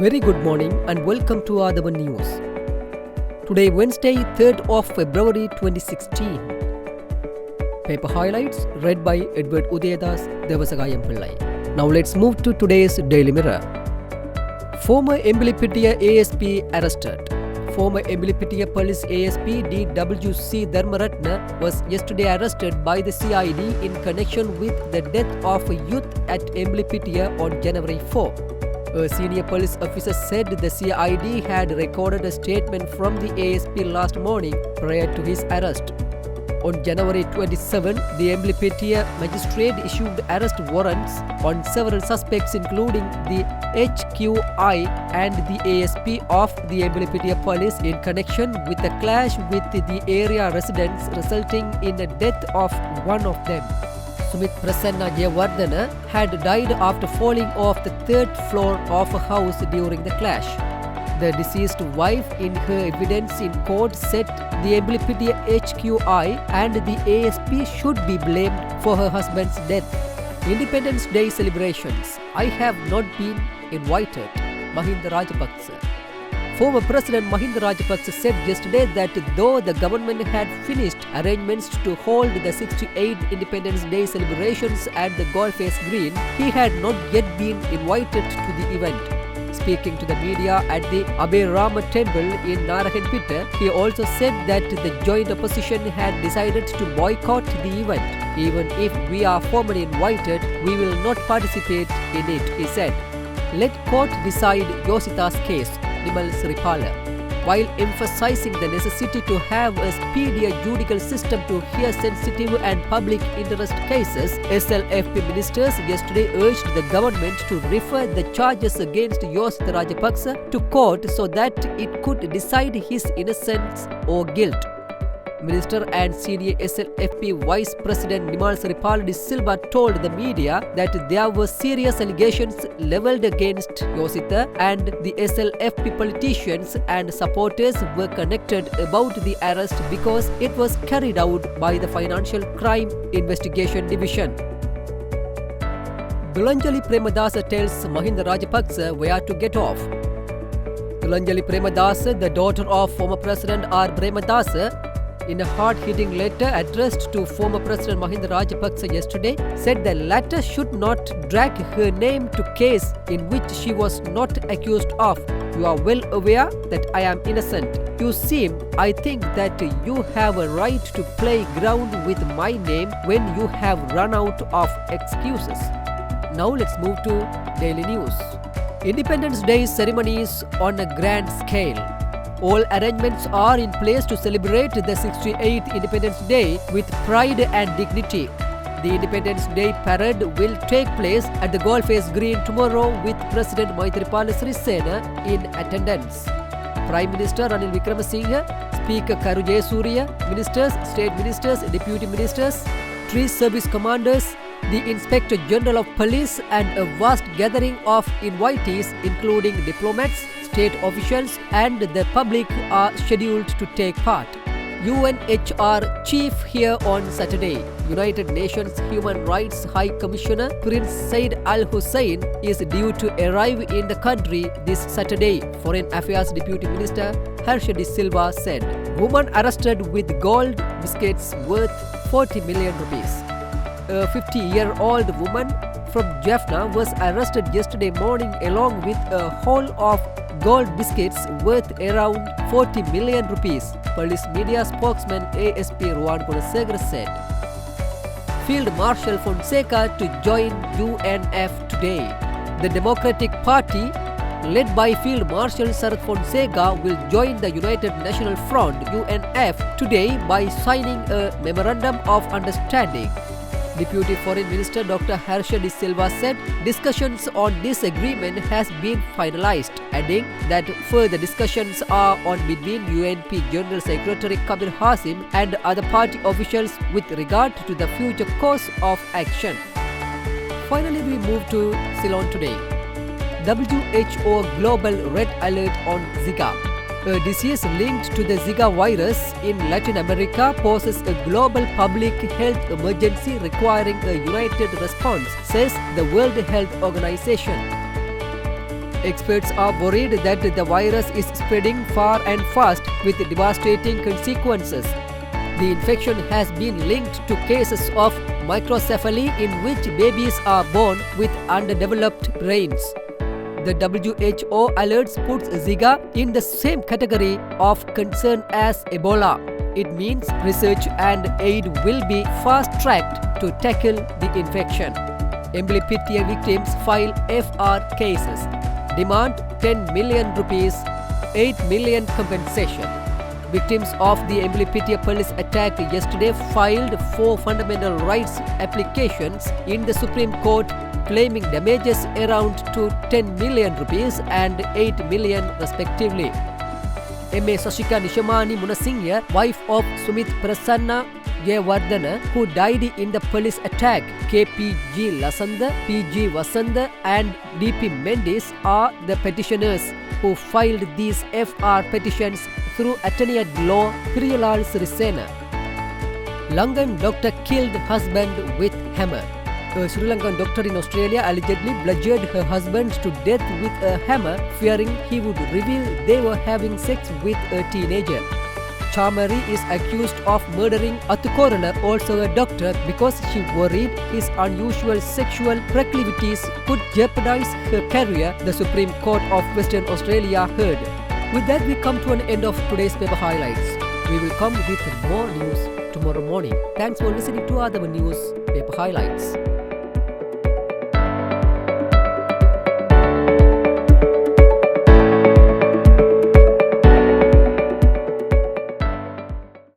Very good morning and welcome to Athavan News. Today Wednesday 3rd of February 2016. Paper highlights read by Edward Udayadas Devasagayam Pillai. Now let's move to today's Daily Mirror. Former Embilipitiya ASP arrested. Former Embilipitiya Police ASP DWC Dharmaratna was yesterday arrested by the CID in connection with the death of a youth at Embilipitiya on January 4. A senior police officer said the CID had recorded a statement from the ASP last morning prior to his arrest. On January 27, the Embilipitiya magistrate issued arrest warrants on several suspects including the HQI and the ASP of the Embilipitiya police in connection with a clash with the area residents resulting in the death of one of them. Sumit Prasanna Jayawardena had died after falling off the third floor of a house during the clash. The deceased wife in her evidence in court said the Embilipitiya HQI and the ASP should be blamed for her husband's death. Independence Day celebrations. I have not been invited. Mahinda Rajapaksa. Former President Mahinda Rajapaksa said yesterday that though the government had finished arrangements to hold the 68th Independence Day celebrations at the Goldface Green, he had not yet been invited to the event. Speaking to the media at the Abhay Temple in Narayanpeta, he also said that the joint opposition had decided to boycott the event. Even if we are formally invited, we will not participate in it, he said. Let court decide Yosita's case, Nimal Sripala. While emphasizing the necessity to have a speedier judicial system to hear sensitive and public interest cases, SLFP ministers yesterday urged the government to refer the charges against Yosita Rajapaksa to court so that it could decide his innocence or guilt. Minister and senior SLFP Vice President Nimal Sripala de Silva told the media that there were serious allegations levelled against Yosita and the SLFP politicians and supporters were connected about the arrest because it was carried out by the Financial Crime Investigation Division. Dulanjali Premadasa tells Mahinda Rajapaksa where to get off. Dulanjali Premadasa, the daughter of former President R. Premadasa, in a hard-hitting letter addressed to former President Mahinda Rajapaksa yesterday, said the latter should not drag her name to case in which she was not accused of. You are well aware that I am innocent. I think that you have a right to play ground with my name when you have run out of excuses. Now let's move to Daily News. Independence Day ceremonies on a grand scale. All arrangements are in place to celebrate the 68th Independence Day with pride and dignity. The Independence Day parade will take place at the Goldface Green tomorrow with President Maithripala Sirisena in attendance. Prime Minister Ranil Wickremesinghe, Speaker Karu Jayasuriya, ministers, state ministers, deputy ministers, 3 service commanders, the Inspector General of Police and a vast gathering of invitees including diplomats, state officials and the public are scheduled to take part. UNHR chief here on Saturday. United Nations Human Rights High Commissioner Prince Said Al Hussein is due to arrive in the country this Saturday, Foreign Affairs Deputy Minister Harsha De Silva said. Woman arrested with gold biscuits worth 40 million rupees. A 50-year-old woman from Jaffna was arrested yesterday morning along with a haul of gold biscuits worth around 40 million rupees, police media spokesman ASP Ruwan Kunasegar said. Field Marshal Fonseca to join UNF today. The Democratic Party, led by Field Marshal Sarath Fonseca, will join the United National Front UNF today by signing a Memorandum of Understanding. Deputy Foreign Minister Dr. Harsha De Silva said discussions on this agreement has been finalized, adding that further discussions are on between UNP General Secretary Kabir Hasim and other party officials with regard to the future course of action. Finally, we move to Ceylon today. WHO Global Red Alert on Zika. A disease linked to the Zika virus in Latin America poses a global public health emergency requiring a united response, says the World Health Organization. Experts are worried that the virus is spreading far and fast with devastating consequences. The infection has been linked to cases of microcephaly in which babies are born with underdeveloped brains. The WHO alerts puts Zika in the same category of concern as Ebola. It means research and aid will be fast-tracked to tackle the infection. Embolipitia victims file FR cases. Demand 10 million rupees, 8 million compensation. Victims of the Embolipitia police attack yesterday filed 4 fundamental rights applications in the Supreme Court claiming damages around to 10 million rupees and 8 million respectively. M.A. Sashika Nishamani Munasinghe, wife of Sumit Prasanna Jayawardena, who died in the police attack, KPG Lasanda, PG Vasanda and DP Mendes are the petitioners who filed these FR petitions through attorney at law Kiriyalal Sirisena. Lankan doctor killed husband with hammer. A Sri Lankan doctor in Australia allegedly bludgeoned her husband to death with a hammer, fearing he would reveal they were having sex with a teenager. Chamari is accused of murdering Athavan, also a doctor, because she worried his unusual sexual proclivities could jeopardize her career, the Supreme Court of Western Australia heard. With that, we come to an end of today's paper highlights. We will come with more news tomorrow morning. Thanks for listening to Athavan News Paper Highlights.